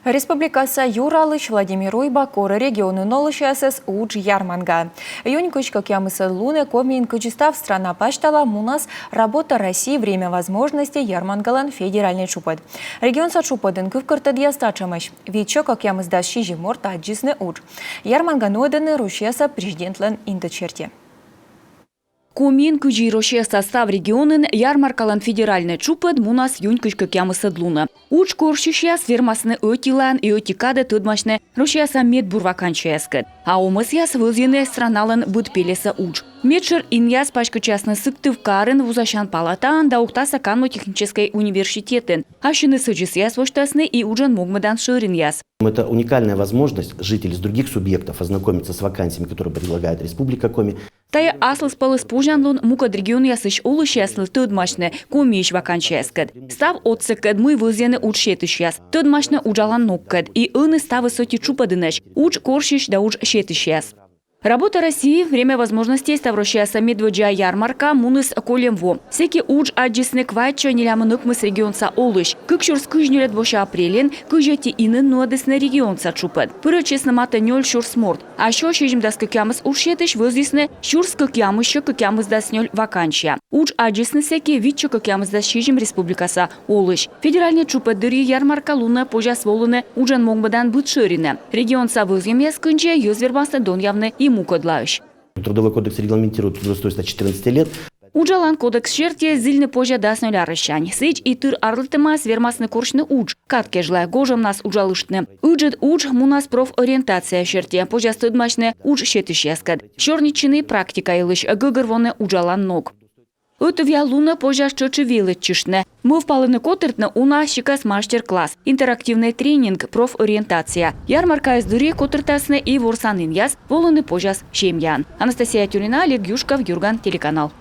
Республикаса Юралыч Владимир Уйба коры регионы нолышасыз уж ярманга. Юнькочка кямысы луны комин кучистав страна паштала мунас работа России время возможности ярмангалан федеральный чупад. Регион са чупадын кывкыртад ястачамыш. Вичо как ямызда шижи морта аджисны уж. Ярманга нойданы рушеса президентлен индочерте. Комин күжи Россия состав регионын ярмаркалан федеральный чупад мунас юнькочка кямысы длуна. Уч коршишя свермасны өтилан и өтикады тыдмашны Россия саммет бурваканчаяскат. А умысяс вылзены страналан будпелеса уч. Медшер иньяс пашкачасны сыктыв карын вузашан палатан да ухтаса канно-технической университетен. Ашины сыджисяс воштасны и уджан могмадан шириньяс. Это уникальная возможность жителей из других субъектов ознакомиться с вакансиями, которые предлагает Республика Коми. Тая аслыс палыс пужанлун мукад регион ясыш улышяслы тыдмашны комиш вакансияскат. Став отсыкад мы вылзены учшетышяс. Тыдмашны уджалан ноккад и ины ставы соти чупадыныш. Уч коршиш да уч шетышяс. Работа России, время возможностей ставрощаса медведжа ярмарка муныс колемво. Секи уж аджисны квачо нелямынок мыс регионса олыш. Кыкшур скыжнюлет воша апрелен, кыжати инын нуадысны регионса чупад. Пыры честно мата нёль шур сморт. А шо шежим даскы кямыс ушетыш вызисны шурскы кямышы кямыс дас нёль вакансия. Уж аджисны секи витчо кямыс дас шежим республикаса олыш. Федеральный чупад дыри ярмарка луна пожас волыны уджан могбадан бытшырины. Регионса вызем яскынче юзвербасны дон явны и мукодлающ. Трудовой кодекс регламентирует трудоустройство от 14 лет. Уджалан кодекс шерте зильны позя даснуля рыщань. Сыч и тыр арлытыма свермасны коршны уж. Катке жлая гожам нас уджалыштны. Уджет уж мунас профориентация шерте. Позя стыдмашны уж шетыш яскад. Шорничины практика илыш. Гыгырвоны уджалан ног. Утывья луна позя шчочевилы чишны. Мы впалыны котыртны уна щикас мастер-класс. Интерактивный тренинг профориентация. Ярмарка из дури котыртасны и ворсанын яс. Волыны позяс шемьян. Анастасия Тюрина, Олег Юшков, Юрган, телеканал.